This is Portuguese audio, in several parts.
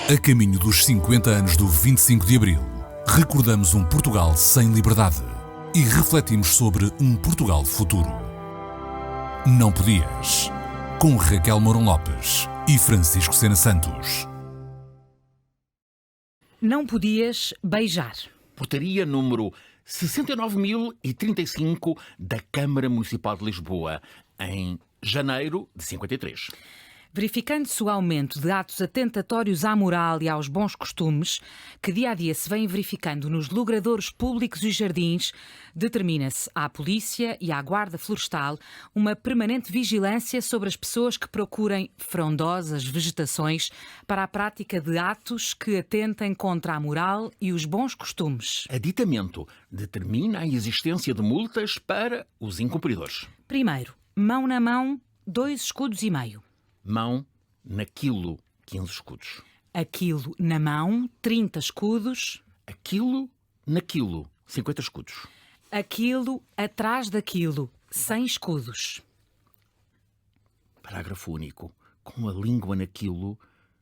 A caminho dos 50 anos do 25 de Abril, recordamos um Portugal sem liberdade e refletimos sobre um Portugal futuro. Não Podias, com Raquel Mourão Lopes e Francisco Sena Santos. Não podias beijar. Portaria número 69.035 da Câmara Municipal de Lisboa, em janeiro de 53. Verificando-se o aumento de atos atentatórios à moral e aos bons costumes, que dia a dia se vêm verificando nos logradouros públicos e jardins, determina-se à Polícia e à Guarda Florestal uma permanente vigilância sobre as pessoas que procurem frondosas vegetações para a prática de atos que atentem contra a moral e os bons costumes. Aditamento determina a existência de multas para os incumpridores. Primeiro, mão na mão, 2 escudos e meio. Mão naquilo, 15 escudos. Aquilo na mão, 30 escudos. Aquilo naquilo, 50 escudos. Aquilo atrás daquilo, 100 escudos. Parágrafo único. Com a língua naquilo,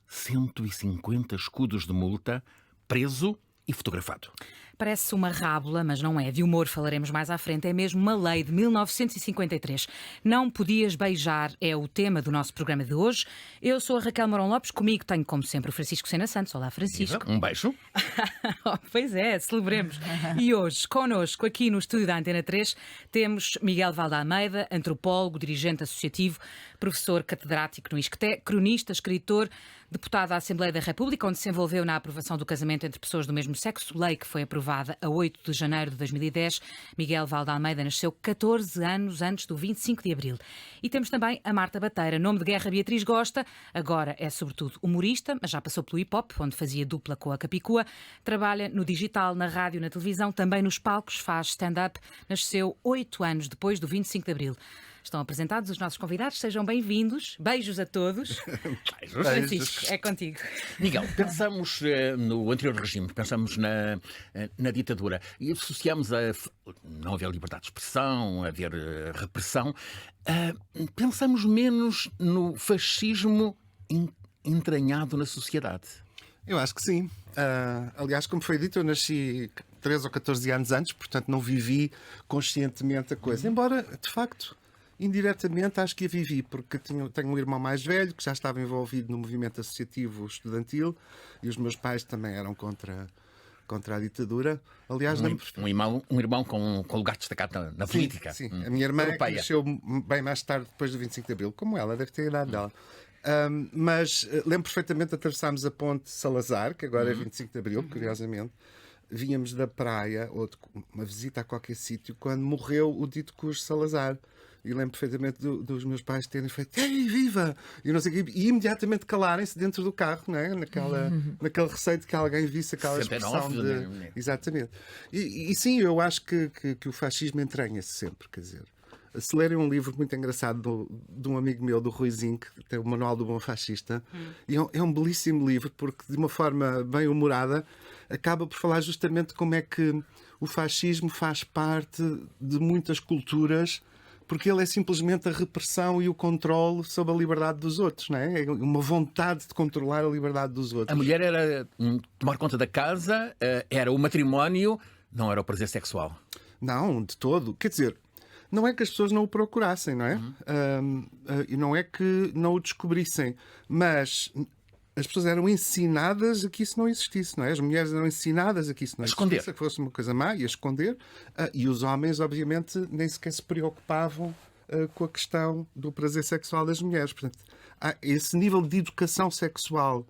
150 escudos de multa, preso e fotografado. Parece uma rábula, mas não é. De humor falaremos mais à frente. É mesmo uma lei de 1953. Não podias beijar é o tema do nosso programa de hoje. Eu sou a Raquel Mourão Lopes. Comigo tenho, como sempre, o Francisco Sena Santos. Olá, Francisco. Um beijo. Pois é, celebremos. E hoje, connosco, aqui no estúdio da Antena 3, temos Miguel Valde Almeida, antropólogo, dirigente associativo, professor catedrático no ISCTE, cronista, escritor, deputado à Assembleia da República, onde se envolveu na aprovação do casamento entre pessoas do mesmo sexo, lei que foi aprovada a 8 de janeiro de 2010. Miguel Valde Almeida nasceu 14 anos antes do 25 de abril. E temos também a Marta Bateira, nome de guerra Beatriz Gosta, agora é sobretudo humorista, mas já passou pelo hip-hop, onde fazia dupla com a Capicua, trabalha no digital, na rádio, na televisão, também nos palcos, faz stand-up, nasceu 8 anos depois do 25 de abril. Estão apresentados os nossos convidados, sejam bem-vindos. Beijos a todos. Beijos. Francisco, é contigo. Miguel, pensamos no anterior regime, pensamos na ditadura e associamos a não haver liberdade de expressão, a haver repressão. Pensamos menos no fascismo entranhado na sociedade. Eu acho que sim. Aliás, como foi dito, eu nasci 13 ou 14 anos antes, portanto não vivi conscientemente a coisa. Embora, de facto, indiretamente acho que a vivi, porque tenho um irmão mais velho que já estava envolvido no movimento associativo estudantil e os meus pais também eram contra a ditadura. Aliás, um irmão com lugar destacado na política. Sim. A minha irmã nasceu bem mais tarde, depois do 25 de abril, como ela, deve ter a idade dela. Mas lembro perfeitamente, atravessámos a ponte Salazar, que agora é 25 de abril, curiosamente. Vínhamos da praia, ou de uma visita a qualquer sítio, quando morreu o dito Cujo Salazar. E lembro perfeitamente dos meus pais terem feito "Ei, viva!" E não sei o quê, e imediatamente calarem-se dentro do carro, não é? Naquele receio de que alguém visse aquela expressão de... Exatamente. E sim, eu acho que o fascismo entranha-se sempre, quer dizer. Se lerem um livro muito engraçado de um amigo meu, do Ruizinho, que tem o Manual do Bom Fascista, e é um belíssimo livro, porque de uma forma bem humorada acaba por falar justamente como é que o fascismo faz parte de muitas culturas, porque ele é simplesmente a repressão e o controle sobre a liberdade dos outros, não é? É uma vontade de controlar a liberdade dos outros. A mulher era tomar conta da casa, era o matrimónio, não era o prazer sexual. Não, de todo. Quer dizer, não é que as pessoas não o procurassem, não é? E não é que não o descobrissem, mas as pessoas eram ensinadas a que isso não existisse, não é? As mulheres eram ensinadas a que isso não existisse, a que fosse uma coisa má e a esconder. E os homens, obviamente, nem sequer se preocupavam com a questão do prazer sexual das mulheres. Portanto, há esse nível de educação sexual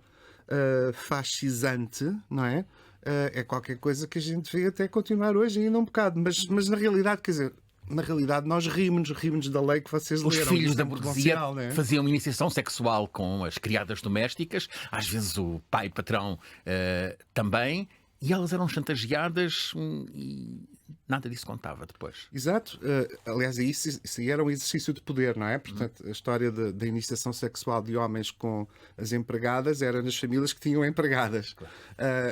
fascisante, não é? É qualquer coisa que a gente vê até continuar hoje ainda um bocado. Mas na realidade, quer dizer, nós rimos da lei que vocês leram. Os filhos da burguesia é? faziam iniciação sexual com as criadas domésticas, às vezes o pai patrão também, e elas eram chantageadas e nada disso contava depois. Exato. Aliás, isso era um exercício de poder, não é? Portanto, a história da iniciação sexual de homens com as empregadas era nas famílias que tinham empregadas. Claro.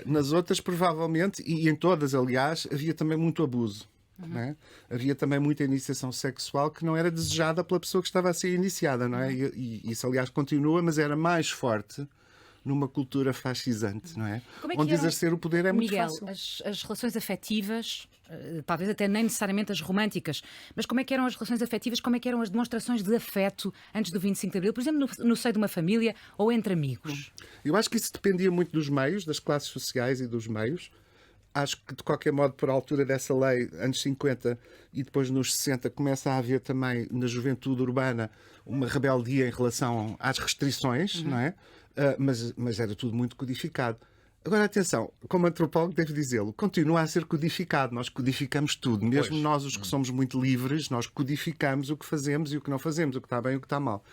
Nas outras, provavelmente, e em todas, aliás, havia também muito abuso. Não é? Havia também muita iniciação sexual que não era desejada pela pessoa que estava a ser iniciada, não é? E isso, aliás, continua, mas era mais forte numa cultura fascisante, não é? Como é que Onde eram, exercer o poder é muito Miguel, fácil. as relações afetivas, talvez até nem necessariamente as românticas, mas como é que eram as relações afetivas, como é que eram as demonstrações de afeto antes do 25 de Abril, por exemplo, no seio de uma família ou entre amigos? Eu acho que isso dependia muito dos meios, das classes sociais e dos meios. Acho que, de qualquer modo, por altura dessa lei, anos 50 e depois nos 60, começa a haver também na juventude urbana uma rebeldia em relação às restrições, não é? Mas era tudo muito codificado. Agora, atenção, como antropólogo devo dizê-lo, continua a ser codificado. Nós codificamos tudo. Mesmo nós, os que somos muito livres, nós codificamos o que fazemos e o que não fazemos, o que está bem e o que está mal.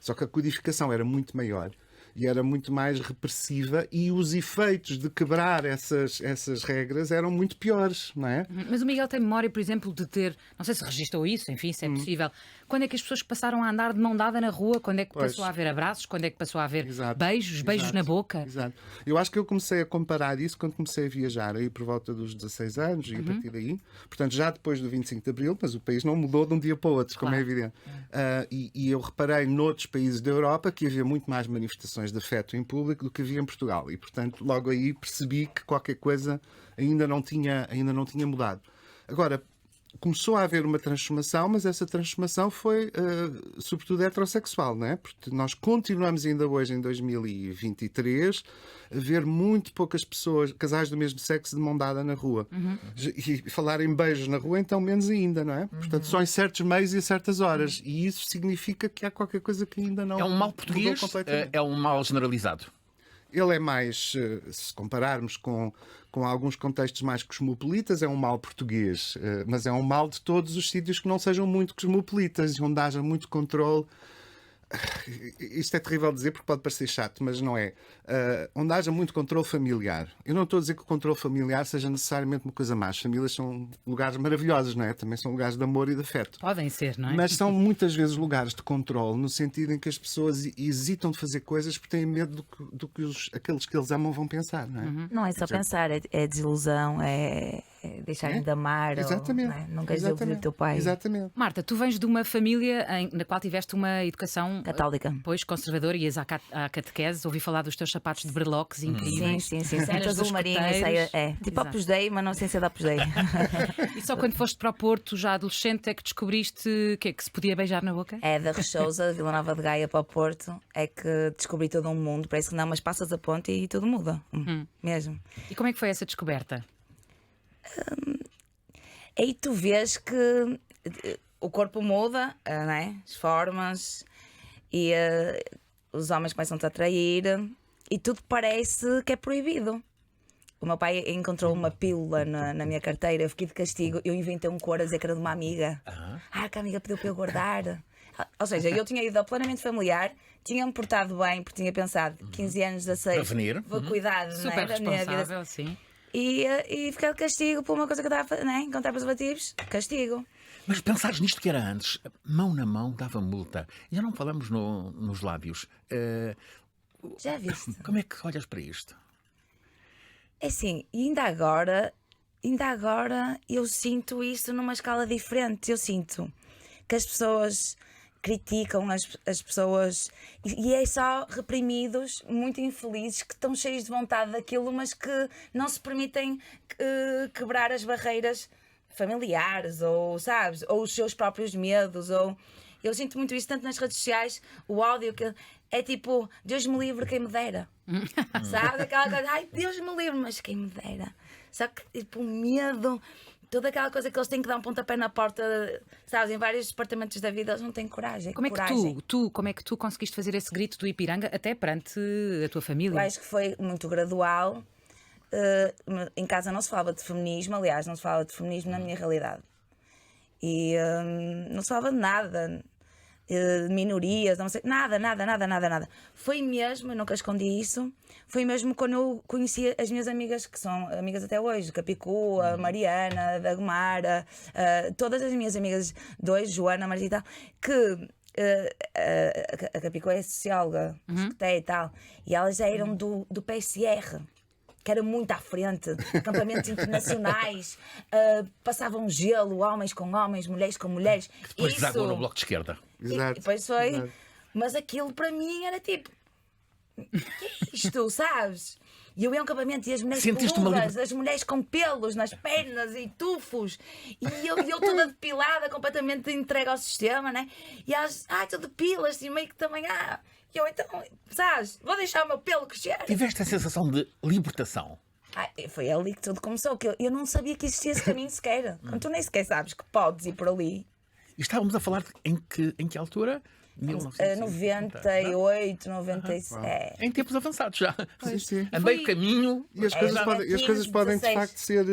Só que a codificação era muito maior e era muito mais repressiva e os efeitos de quebrar essas regras eram muito piores, não é? Mas o Miguel tem memória, por exemplo, de ter, não sei se registrou isso, enfim, se é possível, quando é que as pessoas passaram a andar de mão dada na rua, quando é que passou a haver abraços, quando é que passou a haver beijos na boca? Exato. Eu acho que eu comecei a comparar isso quando comecei a viajar, aí por volta dos 16 anos e a partir daí, portanto já depois do 25 de Abril, mas o país não mudou de um dia para o outro, como é evidente. E eu reparei noutros países da Europa que havia muito mais manifestações de afeto em público do que havia em Portugal e, portanto, logo aí percebi que qualquer coisa ainda não tinha mudado. Agora, começou a haver uma transformação, mas essa transformação foi, sobretudo, heterossexual, não é? Porque nós continuamos ainda hoje, em 2023, a ver muito poucas pessoas, casais do mesmo sexo, de mão dada na rua. E falar em beijos na rua, então, menos ainda, não é? Portanto, só em certos meios e a certas horas. E isso significa que há qualquer coisa que ainda não... É um mal português? É um mal generalizado? Ele é mais, se compararmos com alguns contextos mais cosmopolitas, é um mal português, mas é um mal de todos os sítios que não sejam muito cosmopolitas, onde haja muito controle. Isto é terrível dizer porque pode parecer chato, mas não é. Onde haja muito controle familiar. Eu não estou a dizer que o controle familiar seja necessariamente uma coisa má. As famílias são lugares maravilhosos, não é? Também são lugares de amor e de afeto. Podem ser, não é? Mas são muitas vezes lugares de controle, no sentido em que as pessoas hesitam de fazer coisas porque têm medo do que aqueles que eles amam vão pensar, não é? Não é só pensar, é desilusão, é deixarem de amar. Exatamente. Ou, não é? Não queres ouvir o teu pai. Exatamente. Marta, tu vens de uma família na qual tiveste uma educação Católica. Pois, conservadora, ias à catequese, ouvi falar dos teus sapatos de breloques incríveis. Sim. Sempre Eras azul dos marinho, escoteiros. tipo Opus Dei, mas não sem ser da Opus Dei. E só quando foste para o Porto, já adolescente, é que descobriste que se podia beijar na boca? É da Rechousa, Vila Nova de Gaia para o Porto, é que descobri todo um mundo. Parece que não, mas passas a ponte e tudo muda. Mesmo. E como é que foi essa descoberta? Aí tu vês que o corpo muda, não é? As formas, e os homens começam-te a atrair, e tudo parece que é proibido. O meu pai encontrou uma pílula na minha carteira, eu fiquei de castigo, eu inventei um cor a dizer que era de uma amiga. Que a amiga pediu para eu guardar. Ou seja, eu tinha ido ao planeamento familiar, tinha-me portado bem, porque tinha pensado 15 anos, 16, vou cuidar, não é, Super da minha vida. responsável, sim. E ficar de castigo por uma coisa que eu estava a fazer, não é? Encontrar preservativos, castigo. Mas pensares nisto que era antes, mão na mão dava multa. Já não falamos nos lábios. Já viste? Como é que olhas para isto? É assim, e ainda agora eu sinto isso numa escala diferente. Eu sinto que as pessoas criticam as pessoas e é só reprimidos, muito infelizes, que estão cheios de vontade daquilo, mas que não se permitem quebrar as barreiras familiares ou, sabes, ou os seus próprios medos. Ou eu sinto muito isso tanto nas redes sociais, o áudio que é tipo, Deus me livre, quem me dera. Sabe? Aquela coisa, ai, Deus me livre, mas quem me dera. Só que tipo, o medo, toda aquela coisa que eles têm que dar um pontapé na porta, sabes, em vários departamentos da vida, eles não têm coragem. Como é que tu conseguiste fazer esse grito do Ipiranga até perante a tua família? Eu acho que foi muito gradual. Em casa não se falava de feminismo, aliás, não se falava de feminismo na minha realidade. E não se falava de nada, de minorias, não sei, nada. Foi mesmo, eu nunca escondi isso, foi mesmo quando eu conheci as minhas amigas, que são amigas até hoje, Capicu, a Mariana, a Dagmara, todas as minhas amigas de hoje, Joana, Margita, que a Capicu é socióloga, secretária e tal, e elas já eram do PSR. Que era muito à frente, acampamentos internacionais, passavam gelo, homens com homens, mulheres com mulheres. Que depois desagou no Bloco de Esquerda. Exato. E depois foi. Exato. Mas aquilo para mim era tipo, isto, sabes? E eu ia a um acampamento e as mulheres Sentiste uma peludas, as mulheres com pelos nas pernas e tufos, e eu toda depilada, completamente entregue ao sistema, né? E elas, tu depilas, e meio que também, E eu então, sabes, vou deixar o meu pelo crescer. Tiveste a sensação de libertação? Foi ali que tudo começou, que eu não sabia que existia esse caminho sequer. Tu nem sequer sabes que podes ir por ali. E estávamos a falar em que altura? 98, 97. Em tempos avançados já. Sim. A meio caminho. E as coisas podem de 16. facto ser.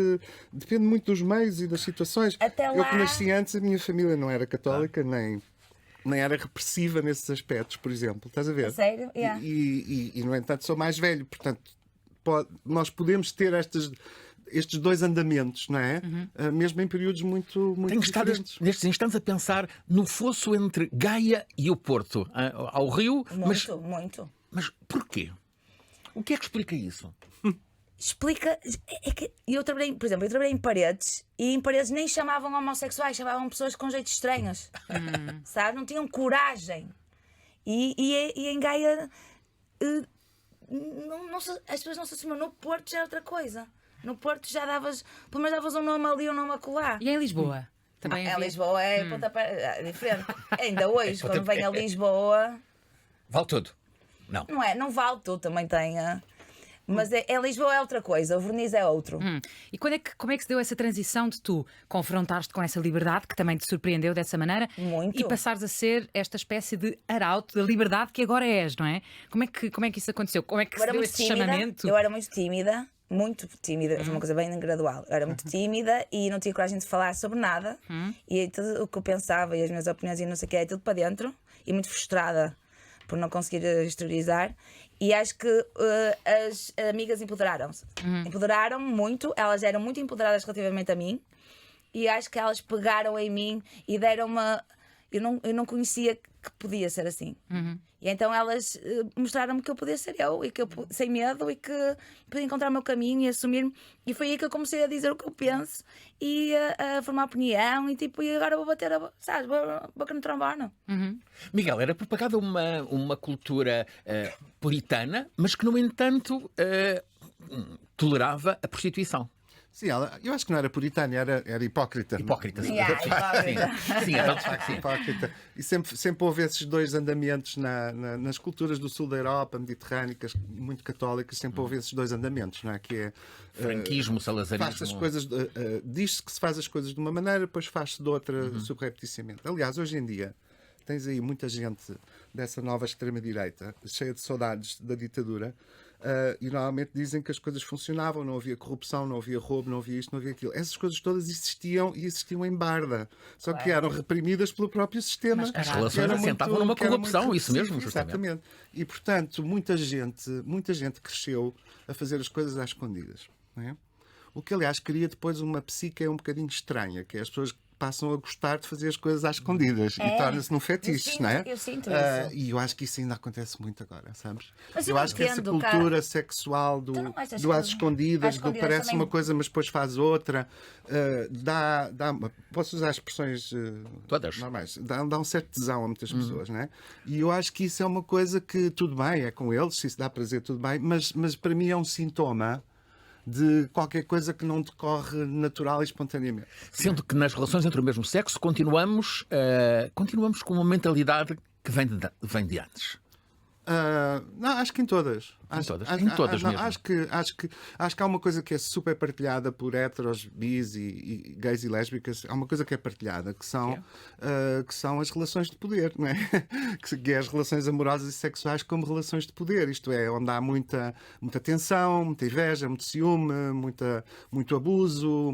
Depende muito dos meios e das situações. Até Eu lá- que nasci antes, a minha família não era católica, nem era repressiva nesses aspectos, por exemplo. Estás a ver? A sério? Yeah. E, no entanto, sou mais velho, portanto, nós podemos ter estes dois andamentos, não é? Mesmo em períodos muito Tenho estado diferentes. nestes instantes a pensar no fosso entre Gaia e o Porto, ao rio. Muito. Mas porquê? O que é que explica isso? Explica. É que eu trabalhei, por exemplo, em Paredes e em Paredes nem chamavam homossexuais, chamavam pessoas com jeitos estranhos. Sabe? Não tinham coragem. E em Gaia as pessoas não se assumiam. No Porto já é outra coisa. No Porto já pelo menos davas um nome ali, um nome acolá. E em Lisboa? Também havia? Lisboa é diferente. Ainda hoje, quando vem a Lisboa, Vale tudo. Não. não vale tudo, também tem. Mas Lisboa é outra coisa, o verniz é outro. E como é que se deu essa transição de tu confrontares-te com essa liberdade, que também te surpreendeu dessa maneira, Muito. e passares a ser esta espécie de arauto da liberdade que agora és, não é? Como é que isso aconteceu? Como é que Eu se era deu muito esse tímida, chamamento? eu era muito tímida, foi uma coisa bem gradual. Eu era muito tímida e não tinha coragem de falar sobre nada. E tudo o que eu pensava e as minhas opiniões e não sei o que, é tudo para dentro. E muito frustrada por não conseguir exteriorizar. E acho que as amigas empoderaram-se. Empoderaram-me muito, elas eram muito empoderadas relativamente a mim. E acho que elas pegaram em mim e deram-me. Eu não conhecia que podia ser assim. E então elas mostraram-me que eu podia ser eu, e que eu, sem medo, e que podia encontrar o meu caminho e assumir-me. E foi aí que eu comecei a dizer o que eu penso e a formar opinião. E agora vou bater boca no trombone. Miguel, era propagada uma cultura puritana, mas que, no entanto, tolerava a prostituição. Sim, eu acho que não era puritana, era hipócrita. Hipócrita. Sim, Hipócrita. sim, sim. Hipócrita. E sempre houve esses dois andamentos nas culturas do sul da Europa, mediterrânicas, muito católicas, sempre houve esses dois andamentos, não é? Que é Franquismo, salazarismo. faz as coisas, diz-se que se faz as coisas de uma maneira, depois faz-se de outra subrepticiamente. Aliás, hoje em dia tens aí muita gente dessa nova extrema-direita, cheia de saudades da ditadura. E normalmente dizem que as coisas funcionavam, não havia corrupção, não havia roubo, não havia isto, não havia aquilo. Essas coisas todas existiam e existiam em barda, só que eram reprimidas pelo próprio sistema. Mas, As relações assentavam numa corrupção, isso mesmo, justamente. Exatamente. E portanto, muita gente cresceu a fazer as coisas às escondidas. Não é? O que aliás cria depois uma psique um bocadinho estranha, que é as pessoas passam a gostar de fazer as coisas às escondidas e torna-se num fetiche, não é? Eu sinto isso. E eu acho que isso ainda acontece muito agora, sabes? Mas eu acho que essa entendo, cultura sexual do estas às coisas- escondidas, às do escondidas parece também- uma coisa mas depois faz outra, posso usar expressões Todas. normais, dá um certo tesão a muitas pessoas, não é? E eu acho que isso é uma coisa que tudo bem, é com eles, se isso dá prazer, tudo bem, mas para mim é um sintoma de qualquer coisa que não decorre natural e espontaneamente. Sendo que nas relações entre o mesmo sexo continuamos com uma mentalidade que vem de antes. Não, acho que em todas. Em todas não, mesmo. acho que há uma coisa que é super partilhada por heteros, bis e gays e lésbicas. Há uma coisa que é partilhada, que são as relações de poder, não é? Que é as relações amorosas e sexuais como relações de poder. Isto é, onde há muita tensão, muita inveja, muito ciúme, muito abuso,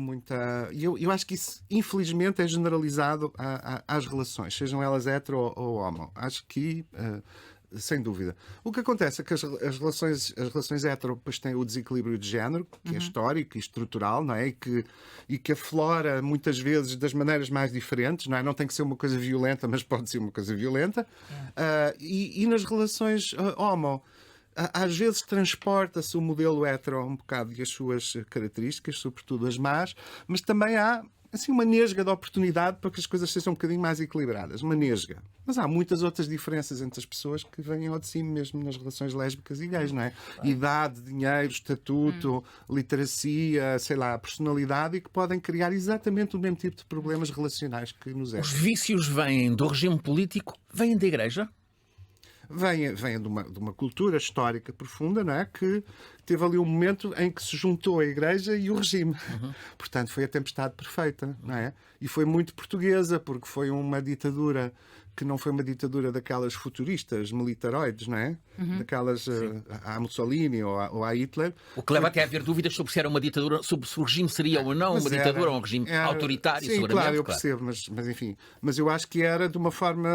E eu acho que isso, infelizmente, é generalizado às relações, sejam elas hetero ou homo. Acho que sem dúvida. O que acontece é que as relações hetero depois têm o desequilíbrio de género, que é histórico e estrutural, não é? E que aflora muitas vezes das maneiras mais diferentes, não é? Não tem que ser uma coisa violenta, mas pode ser uma coisa violenta. E nas relações homo, às vezes transporta-se o modelo hetero um bocado e as suas características, sobretudo as más, mas também há assim, uma nesga de oportunidade para que as coisas sejam um bocadinho mais equilibradas. Uma nesga. Mas há muitas outras diferenças entre as pessoas que vêm ao de cima mesmo nas relações lésbicas e gays, não é? Idade, dinheiro, estatuto, literacia, sei lá, personalidade, e que podem criar exatamente o mesmo tipo de problemas relacionais que nos é. Os vícios vêm do regime político, vêm da Igreja? Vêm de uma cultura histórica profunda, não é? Que teve ali um momento em que se juntou a Igreja e o regime. Portanto, foi a tempestade perfeita, não é? E foi muito portuguesa, porque foi uma ditadura que não foi uma ditadura daquelas futuristas, militaroides, não é? Daquelas à Mussolini ou a Hitler. O que leva até a haver dúvidas sobre se era uma ditadura, sobre se o regime seria ou não uma ditadura ou um regime autoritário, sim, seguramente. Claro, eu percebo, mas enfim. Mas eu acho que era de uma forma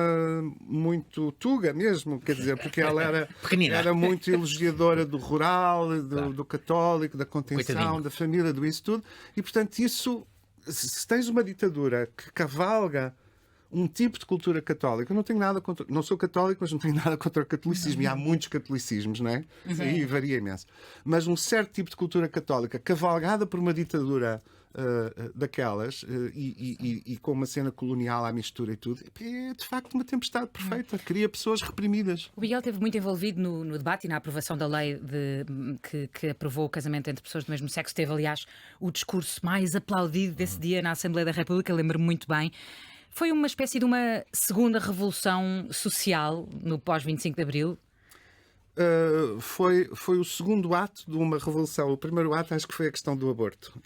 muito tuga mesmo, quer dizer, porque ela era muito elogiadora do rural, do católico, da contenção, Coitadinho. da família, do isso tudo. E, portanto, isso, se tens uma ditadura que cavalga um tipo de cultura católica, eu não tenho nada contra. Não sou católico, mas não tenho nada contra o catolicismo. E há muitos catolicismos, não é? Isso aí varia imenso. Mas um certo tipo de cultura católica, cavalgada por uma ditadura daquelas, e com uma cena colonial à mistura e tudo, é de facto uma tempestade perfeita. Cria pessoas reprimidas. O Miguel esteve muito envolvido no debate e na aprovação da lei que aprovou o casamento entre pessoas do mesmo sexo. Teve, aliás, o discurso mais aplaudido desse dia na Assembleia da República, lembro-me muito bem. Foi uma espécie de uma segunda revolução social no pós-25 de Abril? Foi o segundo ato de uma revolução. O primeiro ato acho que foi a questão do aborto.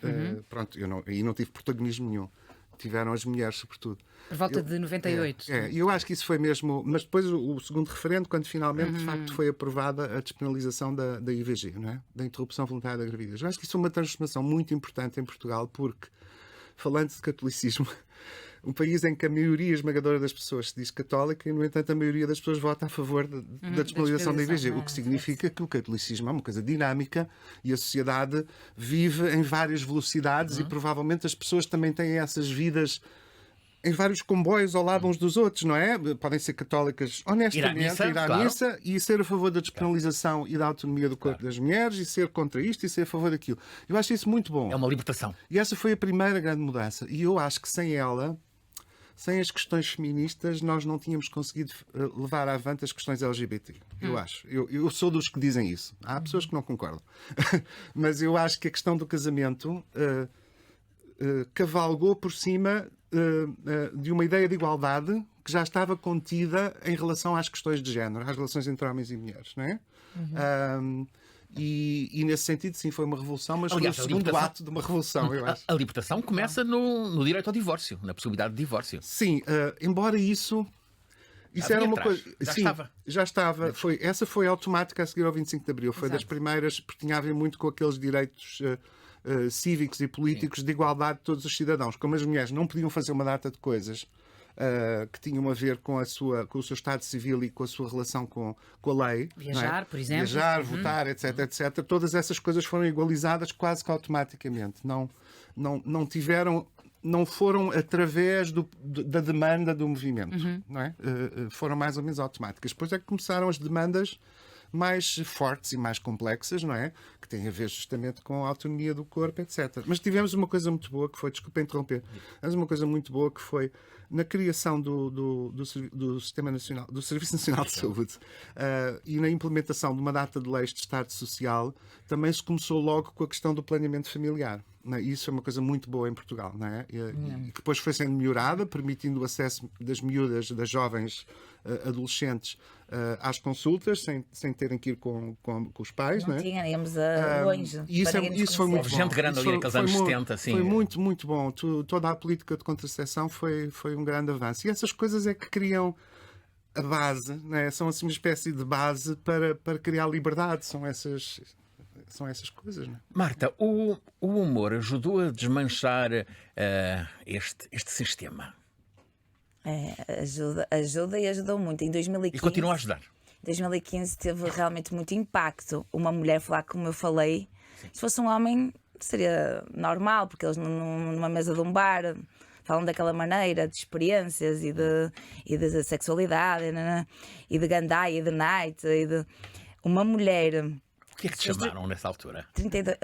Pronto, aí não tive protagonismo nenhum. Tiveram as mulheres, sobretudo. Por volta de 98. E eu acho que isso foi mesmo. Mas depois o segundo referendo, quando finalmente de facto foi aprovada a despenalização da IVG, não é? Da interrupção voluntária da gravidez. Eu acho que isso é uma transformação muito importante em Portugal, porque, falando de catolicismo, um país em que a maioria esmagadora das pessoas se diz católica e, no entanto, a maioria das pessoas vota a favor da despenalização da IVG, o que significa que o catolicismo é uma coisa dinâmica e a sociedade vive em várias velocidades e provavelmente as pessoas também têm essas vidas em vários comboios ao lado uns dos outros, não é? Podem ser católicas honestamente, ir à missa e ser a favor da despenalização e da autonomia do corpo das mulheres e ser contra isto e ser a favor daquilo. Eu acho isso muito bom. É uma libertação. E essa foi a primeira grande mudança. E eu acho que sem ela, sem as questões feministas, nós não tínhamos conseguido levar avante as questões LGBT. Eu acho. Eu sou dos que dizem isso. Há pessoas que não concordam. Mas eu acho que a questão do casamento cavalgou por cima de uma ideia de igualdade que já estava contida em relação às questões de género, às relações entre homens e mulheres, não é? E nesse sentido, sim, foi uma revolução, mas Aliás, foi o segundo ato de uma revolução, eu acho. A libertação começa no direito ao divórcio, na possibilidade de divórcio. Sim, embora isso era uma coisa. Já sim, estava. Já estava. Essa foi automática a seguir ao 25 de Abril. Foi das primeiras, porque tinha a ver muito com aqueles direitos cívicos e políticos de igualdade de todos os cidadãos. Como as mulheres não podiam fazer uma data de coisas que tinham a ver com o seu estado civil e com a sua relação com a lei. Viajar, por exemplo. Viajar, votar, etc, etc. Todas essas coisas foram igualizadas quase que automaticamente. Não foram através da demanda do movimento. Não é? Foram mais ou menos automáticas. Depois é que começaram as demandas mais fortes e mais complexas, não é? Que têm a ver justamente com a autonomia do corpo, etc. Mas tivemos uma coisa muito boa que foi, desculpa interromper, mas uma coisa muito boa que foi na criação do Sistema Nacional, do Serviço Nacional de Saúde e na implementação de uma data de leis de Estado Social, também se começou logo com a questão do planeamento familiar. Isso é uma coisa muito boa em Portugal, não é? E que depois foi sendo melhorada, permitindo o acesso das miúdas, das jovens adolescentes às consultas, sem terem que ir com os pais. Não é? Íamos longe. Isso foi muito bom. Gente grande ali naqueles anos 70, assim. Foi muito, muito bom. Toda a política de contracepção foi um grande avanço. E essas coisas é que criam a base, não é? São assim uma espécie de base para criar liberdade. São essas coisas, não é? Marta, o humor ajudou a desmanchar este sistema? Ajuda e ajudou muito. Em 2015, E continua a ajudar? 2015 teve realmente muito impacto. Uma mulher falar como eu falei. Se fosse um homem seria normal, porque eles numa mesa de um bar falam daquela maneira, de experiências e de sexualidade e de gandaia e de night. Uma mulher O que é que te chamaram nessa altura? 32.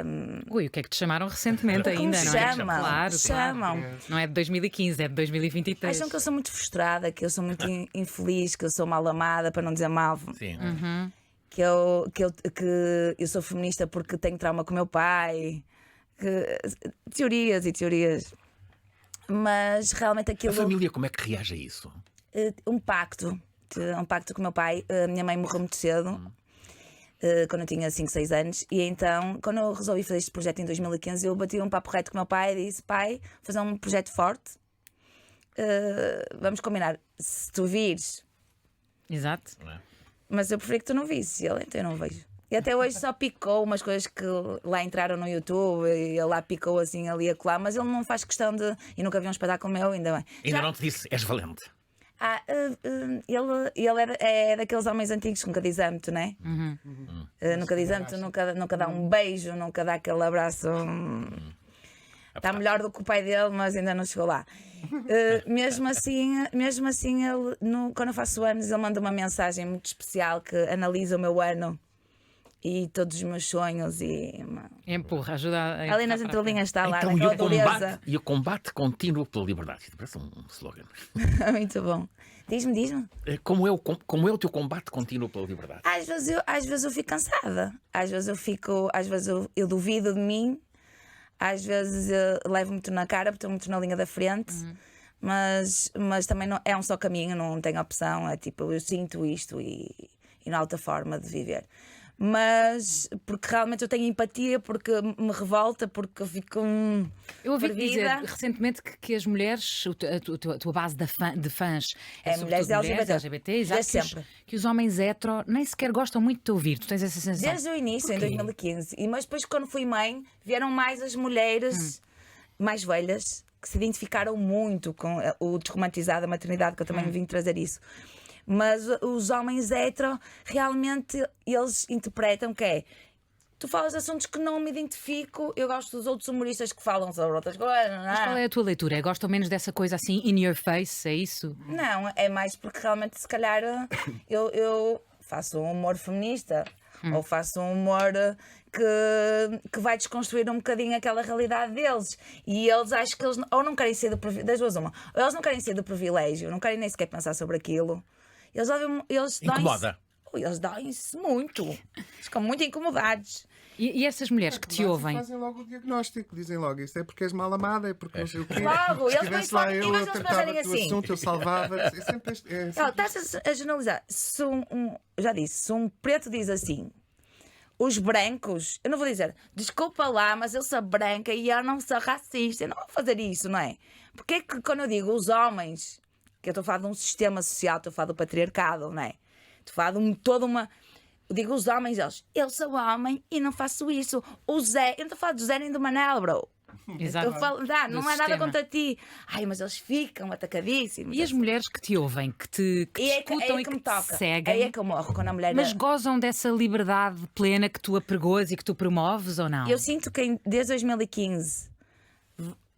Ui, o que é que te chamaram recentemente Como ainda, não é? chamam? Claro, Chamam. não é de 2015, é de 2023. Acham que eu sou muito frustrada, que eu sou muito infeliz, que eu sou mal amada, para não dizer mal. Sim. Que eu sou feminista porque tenho trauma com o meu pai. Teorias e teorias. Mas realmente A aquilo. família como é que reage a isso? Um pacto com o meu pai. A minha mãe morreu muito cedo, quando eu tinha 5, 6 anos. E então, quando eu resolvi fazer este projeto em 2015, eu bati um papo reto com o meu pai e disse: pai, vou fazer um projeto forte. Vamos combinar. Se tu vires, Exato. mas eu prefiro que tu não visses. E ele, então eu não vejo. E até hoje só picou umas coisas que lá entraram no YouTube e ele lá picou assim ali a colar, mas ele não faz questão de. E nunca viu um espetáculo meu, ainda bem. Ainda não te disse, és valente. Ele é daqueles homens antigos que nunca diz âmbito, não é? Nunca diz âmbito, nunca dá um beijo, nunca dá aquele abraço. Está melhor do que o pai dele, mas ainda não chegou lá. Mesmo assim ele, quando eu faço anos, ele manda uma mensagem muito especial que analisa o meu ano e todos os meus sonhos e Empurra, ajuda a ali nas entrelinhas está lá, Então, naquela dureza. e o combate contínuo pela liberdade. Isto parece um slogan. Muito bom. Diz-me. Como é o teu combate contínuo pela liberdade? Às vezes eu fico cansada, às vezes eu duvido de mim, às vezes eu levo muito na cara, porque estou muito na linha da frente, mas também não, é um só caminho, não tenho opção. É tipo, eu sinto isto e não há outra forma de viver. Mas porque realmente eu tenho empatia, porque me revolta, porque eu fico. Eu ouvi dizer perdida. recentemente que as mulheres, a tua base de fãs É mulheres LGBT. LGBT, exato, Desde sempre. que os homens hetero nem sequer gostam muito de te ouvir. Tu tens essa sensação? Desde o início, em Porquê? 2015. Mas depois, quando fui mãe, vieram mais as mulheres mais velhas que se identificaram muito com o desromantizado da maternidade, que eu também vim trazer isso. Mas os homens hetero, realmente, eles interpretam que é: tu falas de assuntos que não me identifico, eu gosto dos outros humoristas que falam sobre outras coisas. Mas qual é a tua leitura? Gostam menos dessa coisa assim, in your face, é isso? Não, é mais porque realmente, se calhar, eu faço um humor feminista ou faço um humor que vai desconstruir um bocadinho aquela realidade deles. E eles acho que eles ou não querem ser do privilégio, das duas uma, ou eles não querem ser do privilégio, não querem nem sequer pensar sobre aquilo. Eles Incomoda. Eles doem-se muito, ficam muito incomodados. E essas mulheres que te ouvem? Fazem logo o diagnóstico, dizem logo: isto é porque és mal amada, é porque não sei o quê. Logo, Se eles estivesse põem lá fogo, eu, e mas eu eles tratava pensarem do assim. assunto, eu salvava. É sempre Estás a generalizar. Já disse, se um preto diz assim, os brancos, eu não vou dizer, desculpa lá, mas eu sou branca e eu não sou racista. Eu não vou fazer isso, não é? Porque é que quando eu digo os homens, que eu estou a falar de um sistema social, estou a falar do patriarcado, não é? Estou a falar de toda uma. Eu digo os homens, eu sou homem e não faço isso. O Zé, eu não estou a falar do Zé nem do Manel, bro. Exato. Eu falo, não é nada sistema. contra ti. Ai, mas eles ficam atacadíssimos. E as mulheres que te ouvem, que te escutam e que me te toca. seguem, Aí é que eu morro quando a mulher. mas gozam dessa liberdade plena que tu apregoas e que tu promoves ou não? Eu sinto que desde 2015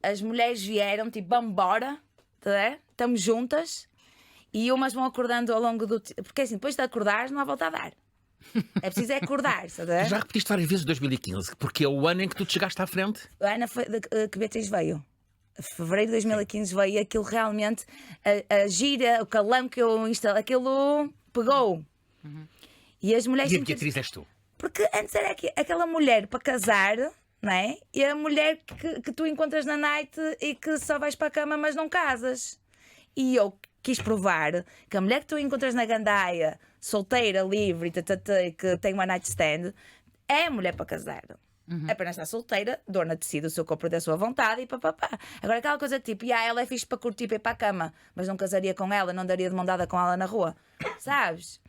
as mulheres vieram, tipo, vamos embora, tá a ver? Estamos juntas e umas vão acordando ao longo do. Porque assim, depois de acordares, não há volta a dar. É preciso acordar, tá a ver? Já repetiste várias vezes 2015, porque é o ano em que tu te chegaste à frente. A Ana foi, que Beatriz veio. Fevereiro de 2015 veio aquilo realmente, a gira, o calão que eu instalei, aquilo pegou. E as mulheres. E a Beatriz és tu. Porque antes era aquela mulher para casar, não é? E a mulher que tu encontras na night e que só vais para a cama, mas não casas. E eu quis provar que a mulher que tu encontras na gandaia, solteira, livre, que tem uma night stand, é mulher para casar. Apenas está solteira, dona de si, do seu corpo e da sua vontade e papapá. Agora aquela coisa tipo, ela é fixe para curtir para ir para a cama, mas não casaria com ela, não daria de mão dada com ela na rua. Sabes?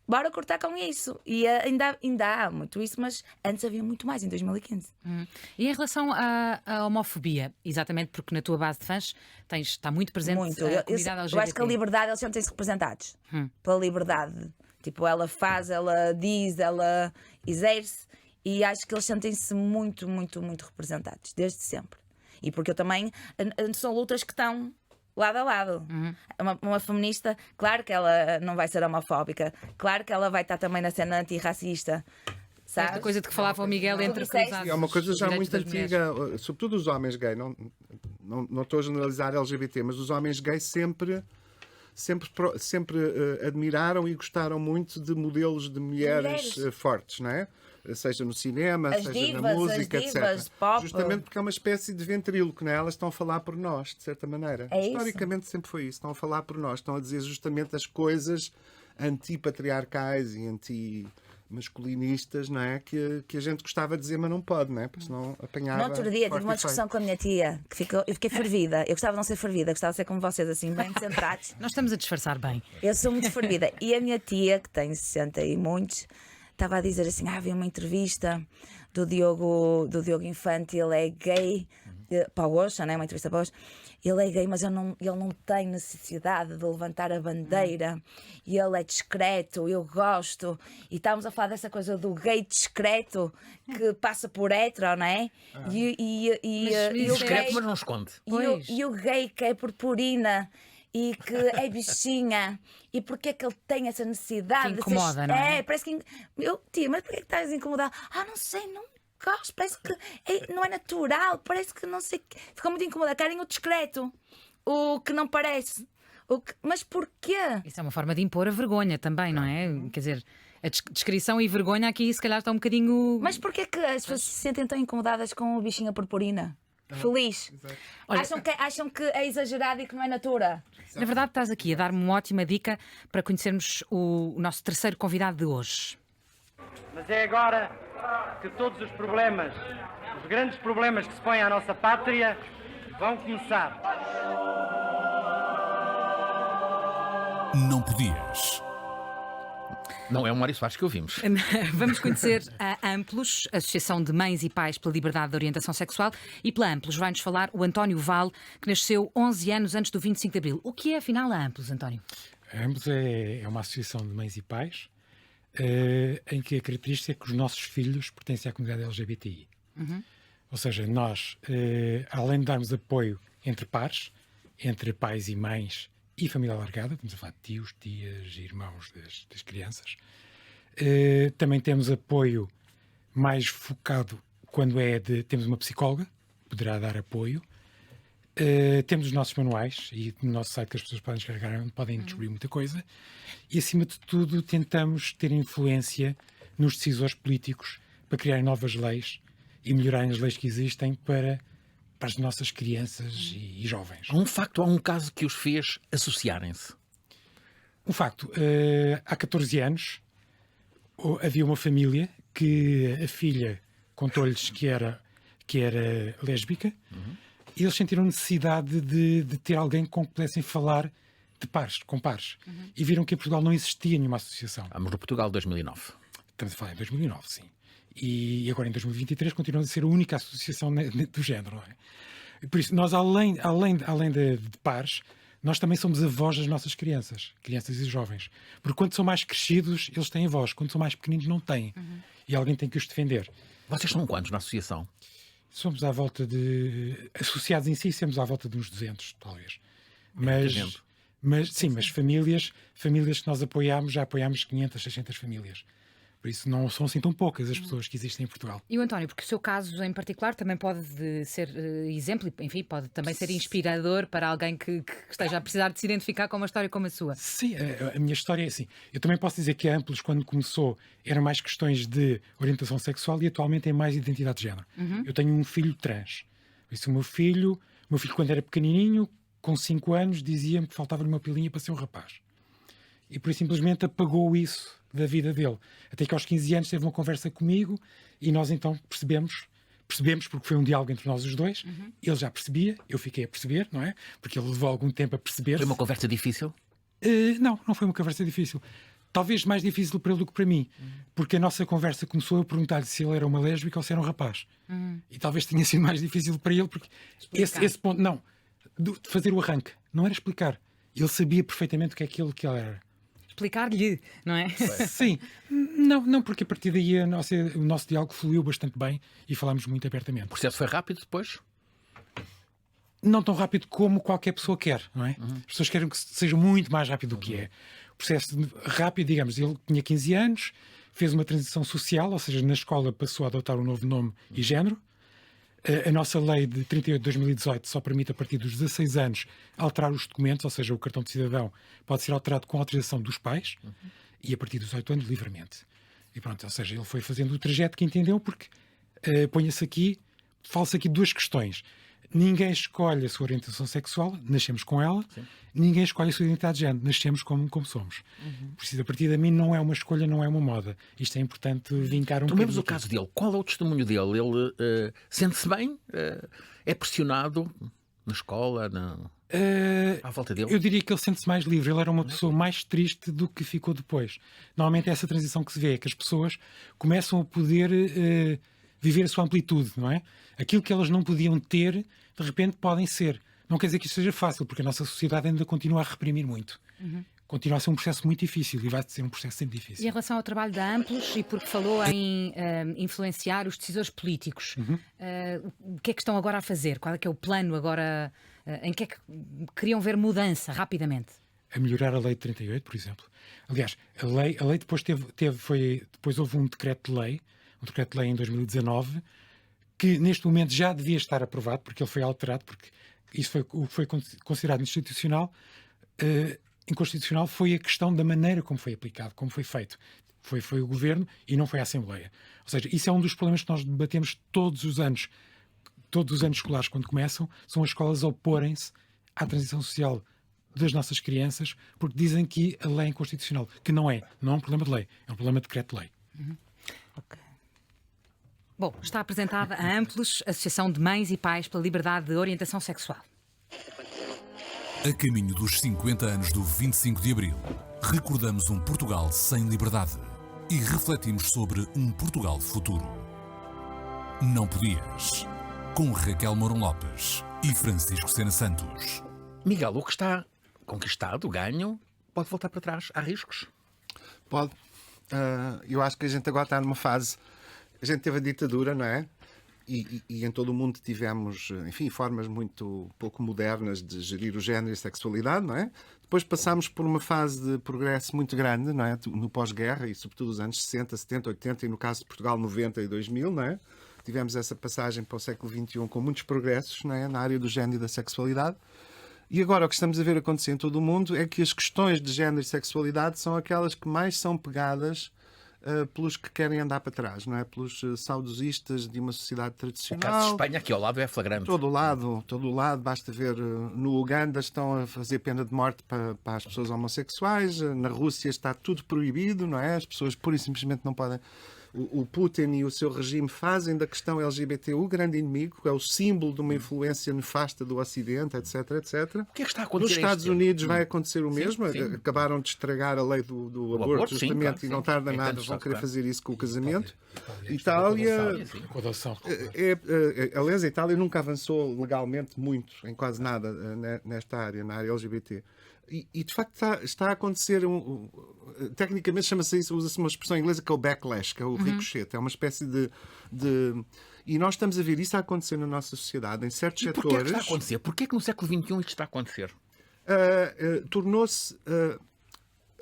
Bora cortar com isso. E ainda há muito isso, mas antes havia muito mais, em 2015. E em relação à homofobia, exatamente porque na tua base de fãs está muito presente Muito. a comunidade LGBT. Eu acho que a liberdade, eles sentem-se representados pela liberdade. Tipo, ela faz, ela diz, ela exerce, e acho que eles sentem-se muito, muito, muito representados, desde sempre. E porque eu também são lutas que estão lado a lado. Uma feminista, claro que ela não vai ser homofóbica, claro que ela vai estar também na cena antirracista. Sabes? Esta coisa de que falava o Miguel entre disseste. cruzados. É uma coisa os já direitos muito das mulheres. antiga, sobretudo os homens gays. Não estou a generalizar LGBT, mas os homens gays sempre admiraram e gostaram muito de modelos de mulheres fortes, não é? Seja no cinema, As seja divas, na música, as divas, etc. pop. Justamente porque é uma espécie de ventríloco, não é? Elas estão a falar por nós, de certa maneira. É isso. Historicamente sempre foi isso. Estão a falar por nós, estão a dizer justamente as coisas antipatriarcais e anti-masculinistas, não é? Que a gente gostava de dizer, mas não pode, não é? Porque senão apanhava. No outro dia tive forte uma e discussão com a minha tia, eu fiquei fervida. Eu gostava de não ser fervida, gostava de ser como vocês, assim, bem centrados. Nós estamos a disfarçar bem. Eu sou muito fervida. E a minha tia, que tem 60 e muitos, estava a dizer assim: vi uma entrevista do Diogo Infante, ele é gay, para o Oxa, não é? Uma entrevista para o Oxa. Ele é gay, mas ele não tem necessidade de levantar a bandeira. E ele é discreto, eu gosto. E estávamos a falar dessa coisa do gay discreto que passa por hétero, não é? E o Discreto, gay, mas não esconde. e o gay que é purpurina e que é bichinha. E porquê é que ele tem essa necessidade Que incomoda, de não é? parece que. Tia, mas porquê é que estás a incomodar? Não sei, não gosto, parece que não é natural, parece que não sei. Ficou muito incomodada. Querem o discreto, o que não parece. Mas porquê? Isso é uma forma de impor a vergonha também, não é? Quer dizer, a descrição e vergonha aqui se calhar está um bocadinho. Mas porquê que as pessoas se sentem tão incomodadas com o bichinho a purpurina? Feliz. Olha, Acham que é exagerado e que não é natura. na verdade, estás aqui a dar-me uma ótima dica para conhecermos o nosso terceiro convidado de hoje. Mas é agora que todos os problemas, os grandes problemas que se põem à nossa pátria, vão começar. Não podias. Não é o Mário Soares que ouvimos. Vamos conhecer a Amplos, Associação de Mães e Pais pela Liberdade de Orientação Sexual, e pela Amplos vai-nos falar o António Val, que nasceu 11 anos antes do 25 de Abril. O que é afinal a Amplos, António? A Amplos é uma associação de mães e pais em que a característica é que os nossos filhos pertencem à comunidade LGBTI. Ou seja, nós, além de darmos apoio entre pares, entre pais e mães e família alargada, estamos a falar de tios, tias, irmãos das crianças, também temos apoio mais focado quando temos uma psicóloga, que poderá dar apoio. Temos os nossos manuais e no nosso site que as pessoas podem descarregar, onde podem descobrir muita coisa. E, acima de tudo, tentamos ter influência nos decisores políticos para criar novas leis e melhorarem as leis que existem para as nossas crianças e jovens. Há um facto, há um caso que os fez associarem-se. Um facto, há 14 anos havia uma família que a filha contou-lhes que era lésbica. E eles sentiram necessidade de ter alguém com que pudessem falar com pares. E viram que em Portugal não existia nenhuma associação. Vamos no Portugal 2009. Estamos a falar em 2009, sim. E agora em 2023 continuamos a ser a única associação do género, não é? E por isso, nós além de pares, nós também somos a voz das nossas crianças e jovens. Porque quando são mais crescidos, eles têm voz. Quando são mais pequeninos, não têm. E alguém tem que os defender. Vocês são quantos na associação? Somos à volta de... Associados em si, somos à volta de uns 200, talvez. Mas famílias que nós apoiamos, já apoiamos 500, 600 famílias. Por isso não são assim tão poucas as pessoas que existem em Portugal. E o António, porque o seu caso em particular também pode ser exemplo, enfim, pode também ser inspirador para alguém que esteja a precisar de se identificar com uma história como a sua. Sim, a minha história é assim. Eu também posso dizer que a Amplos, quando começou, eram mais questões de orientação sexual e atualmente é mais identidade de género. Eu tenho um filho trans. Por isso, o meu filho, quando era pequenininho, com 5 anos, dizia-me que faltava-lhe uma pilinha para ser um rapaz. E por isso simplesmente apagou isso da vida dele. Até que aos 15 anos teve uma conversa comigo e nós então percebemos porque foi um diálogo entre nós os dois. Ele já percebia, eu fiquei a perceber, não é? Porque ele levou algum tempo a perceber. Foi uma conversa difícil? Não foi uma conversa difícil. Talvez mais difícil para ele do que para mim. Porque a nossa conversa começou a perguntar-lhe se ele era uma lésbica ou se era um rapaz. E talvez tenha sido mais difícil para ele porque esse ponto, não, de fazer o arranque, não era explicar. Ele sabia perfeitamente o que é aquilo que ele era. Explicar-lhe, não é? Sim, não, porque a partir daí o nosso diálogo fluiu bastante bem e falámos muito abertamente. O processo foi rápido depois? Não tão rápido como qualquer pessoa quer, não é? As pessoas querem que seja muito mais rápido do que é. O processo rápido, digamos, ele tinha 15 anos, fez uma transição social, ou seja, na escola passou a adotar um novo nome e género. A nossa lei de 38 de 2018 só permite, a partir dos 16 anos, alterar os documentos, ou seja, o cartão de cidadão pode ser alterado com autorização dos pais e, a partir dos 18 anos, livremente. E pronto, ou seja, ele foi fazendo o trajeto que entendeu, porque fala-se aqui de duas questões. Ninguém escolhe a sua orientação sexual, nascemos com ela. Sim. Ninguém escolhe a sua identidade de género, nascemos como somos. Por isso, a partir de mim, não é uma escolha, não é uma moda. Isto é importante vincar um bocadinho. Tomemos o caso dele. Qual é o testemunho dele? Ele sente-se bem? É pressionado na escola? À volta dele? Eu diria que ele sente-se mais livre. Ele era uma pessoa mais triste do que ficou depois. Normalmente é essa transição que se vê, é que as pessoas começam a poder viver a sua amplitude, não é? Aquilo que elas não podiam ter, de repente podem ser. Não quer dizer que isso seja fácil, porque a nossa sociedade ainda continua a reprimir muito. Continua a ser um processo muito difícil e vai ser um processo sempre difícil. E em relação ao trabalho da Amplos, e porque falou em influenciar os decisores políticos, o que é que estão agora a fazer? Qual é que é o plano agora? Em que é que queriam ver mudança rapidamente? A melhorar a lei de 38, por exemplo. Aliás, a lei depois depois houve um decreto-de-lei em 2019, que neste momento já devia estar aprovado, porque ele foi alterado, porque isso foi considerado inconstitucional. Inconstitucional foi a questão da maneira como foi aplicado, como foi feito. Foi o Governo e não foi a Assembleia. Ou seja, isso é um dos problemas que nós debatemos todos os anos escolares, quando começam, são as escolas oporem-se à transição social das nossas crianças, porque dizem que a lei é inconstitucional, que não é um problema de lei, é um problema de decreto-lei. Ok. Bom, está apresentada a Amplos, Associação de Mães e Pais pela Liberdade de Orientação Sexual. A caminho dos 50 anos do 25 de Abril, recordamos um Portugal sem liberdade e refletimos sobre um Portugal futuro. Não podias. Com Raquel Mourão Lopes e Francisco Sena Santos. Miguel, o que está conquistado, ganho, pode voltar para trás. Há riscos? Pode. Eu acho que a gente agora está numa fase... A gente teve a ditadura, não é? E em todo o mundo tivemos, enfim, formas muito pouco modernas de gerir o género e a sexualidade, não é? Depois passámos por uma fase de progresso muito grande, não é? No pós-guerra e sobretudo os anos 60, 70, 80 e no caso de Portugal 90 e 2000, não é? Tivemos essa passagem para o século XXI com muitos progressos, não é? Na área do género e da sexualidade. E agora o que estamos a ver acontecer em todo o mundo é que as questões de género e sexualidade são aquelas que mais são pegadas pelos que querem andar para trás, não é? Pelos saudosistas de uma sociedade tradicional. O caso de Espanha, aqui ao lado, é flagrante. Todo o lado, basta ver. No Uganda estão a fazer pena de morte para as pessoas homossexuais, na Rússia está tudo proibido, não é? As pessoas pura e simplesmente não podem... O Putin e o seu regime fazem da questão LGBT o grande inimigo, é o símbolo de uma influência nefasta do Ocidente, etc, etc. O que é que está a acontecer? Nos Estados Unidos vai acontecer o mesmo. Sim. Acabaram de estragar a lei do aborto, justamente, sim, claro, e não tarda nada, vão querer fazer isso com o casamento. Itália... Aliás, a Itália nunca avançou legalmente muito, em quase nada, nesta área, na área LGBT. E de facto está a acontecer tecnicamente chama-se isso, usa-se uma expressão inglesa que é o backlash, que é o ricochete, é uma espécie de... E nós estamos a ver isso a acontecer na nossa sociedade, em certos setores. Porquê é que está a acontecer? Porquê é que no século XXI isto está a acontecer? Tornou-se...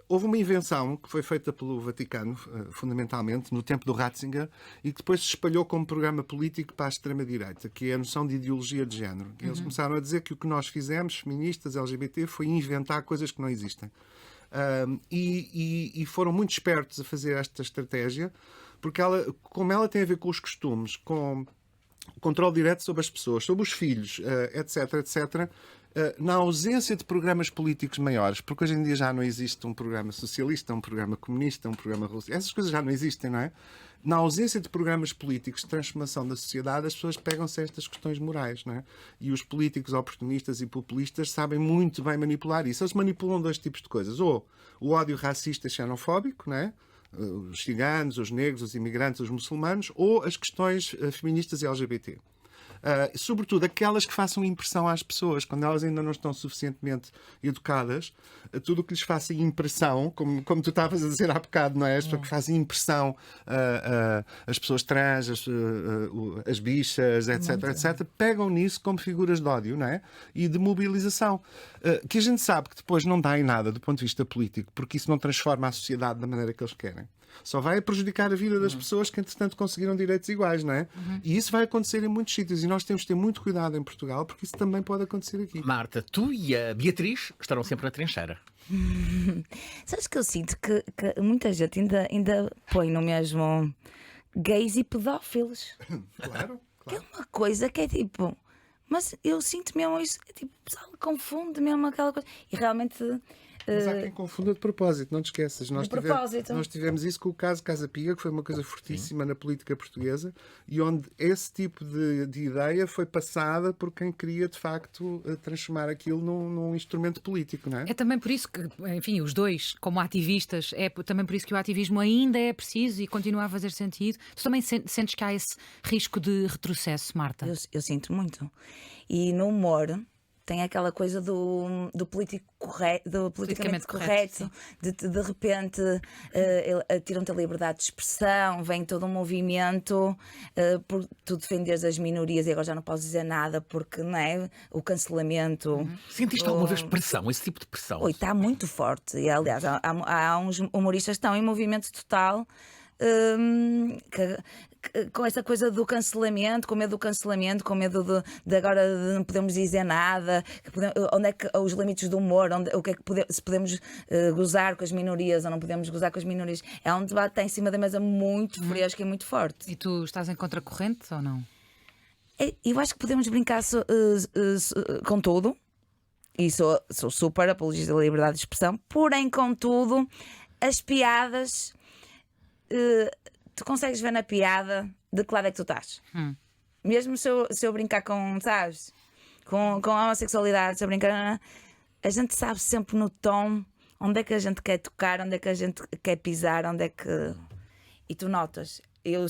Houve uma invenção que foi feita pelo Vaticano, fundamentalmente, no tempo do Ratzinger, e que depois se espalhou como programa político para a extrema-direita, que é a noção de ideologia de género. Eles começaram a dizer que o que nós fizemos, feministas, LGBT, foi inventar coisas que não existem. E foram muito espertos a fazer esta estratégia, porque como ela tem a ver com os costumes, com o controle direto sobre as pessoas, sobre os filhos, etc, etc., na ausência de programas políticos maiores, porque hoje em dia já não existe um programa socialista, um programa comunista, um programa russo, essas coisas já não existem, não é? Na ausência de programas políticos de transformação da sociedade, as pessoas pegam-se a estas questões morais, não é? E os políticos oportunistas e populistas sabem muito bem manipular isso. Eles manipulam dois tipos de coisas. Ou o ódio racista e xenofóbico, não é? Os ciganos, os negros, os imigrantes, os muçulmanos, ou as questões feministas e LGBT. Sobretudo aquelas que façam impressão às pessoas, quando elas ainda não estão suficientemente educadas, tudo o que lhes faça impressão, como tu estavas a dizer há bocado, não é? As pessoas que fazem impressão, as pessoas trans, as bichas, etc, etc, pegam nisso como figuras de ódio, não é? E de mobilização, que a gente sabe que depois não dá em nada do ponto de vista político, porque isso não transforma a sociedade da maneira que eles querem. Só vai prejudicar a vida das pessoas que, entretanto, conseguiram direitos iguais, não é? E isso vai acontecer em muitos sítios e nós temos de ter muito cuidado em Portugal, porque isso também pode acontecer aqui. Marta, tu e a Beatriz estarão sempre na trincheira. Sabes que eu sinto que muita gente ainda põe no mesmo gays e pedófilos. Claro, Que é uma coisa que é tipo. Mas eu sinto mesmo isso. É tipo, o pessoal confunde mesmo aquela coisa. E realmente. Mas há quem confunda de propósito, não te esqueças. Nós tivemos isso com o caso Casa Pia, que foi uma coisa fortíssima na política portuguesa, e onde esse tipo de ideia foi passada por quem queria, de facto, transformar aquilo num instrumento político, não é? É também por isso que, enfim, os dois, como ativistas, é também por isso que o ativismo ainda é preciso e continua a fazer sentido. Tu também sentes que há esse risco de retrocesso, Marta? Eu sinto muito. E no humor. Tem aquela coisa do politicamente correto, de repente tiram-te a liberdade de expressão, vem todo um movimento por tu defenderes as minorias e agora já não podes dizer nada porque não é o cancelamento. Sentiste alguma vez pressão, esse tipo de pressão? Oi, está muito forte. E, aliás, há uns humoristas que estão em movimento total. Com essa coisa do cancelamento, com medo do cancelamento, com medo de agora de não podemos dizer nada, onde é que os limites do humor, o que é que se podemos gozar com as minorias ou não podemos gozar com as minorias. É um debate que está em cima da mesa muito fresco e muito forte. E tu estás em contracorrente ou não? Eu acho que podemos brincar com tudo, e sou super apologista da liberdade de expressão, porém, contudo, as piadas. Tu consegues ver na piada de que lado é que tu estás. Mesmo se eu brincar com, sabes, com a homossexualidade, se eu brincar, a gente sabe sempre no tom onde é que a gente quer tocar, onde é que a gente quer pisar, onde é que. E tu notas. Eu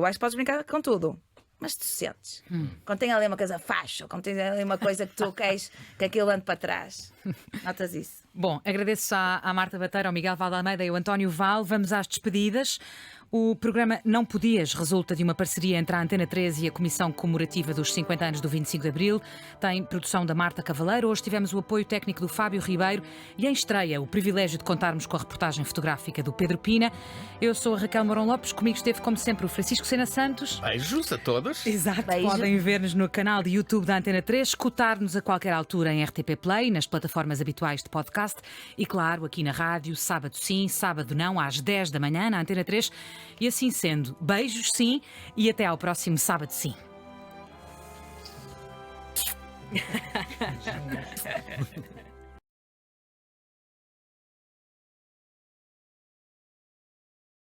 acho que podes brincar com tudo, mas tu sentes. Quando tem ali uma coisa facho, quando tem ali uma coisa que tu queres que aquilo ande para trás, notas isso. Bom, agradeço à Marta Bateira, ao Miguel Valde-Almeida e ao António Val. Vamos às despedidas. O programa Não Podias resulta de uma parceria entre a Antena 3 e a Comissão Comemorativa dos 50 anos do 25 de Abril. Tem produção da Marta Cavaleiro. Hoje tivemos o apoio técnico do Fábio Ribeiro e em estreia o privilégio de contarmos com a reportagem fotográfica do Pedro Pina. Eu sou a Raquel Mourão Lopes. Comigo esteve, como sempre, o Francisco Sena Santos. Beijos a todos. Exato. Beijo. Podem ver-nos no canal de YouTube da Antena 3, escutar-nos a qualquer altura em RTP Play, nas plataformas habituais de podcast e, claro, aqui na rádio, sábado sim, sábado não, às 10 da manhã, na Antena 3. E assim sendo, beijos sim e até ao próximo sábado sim.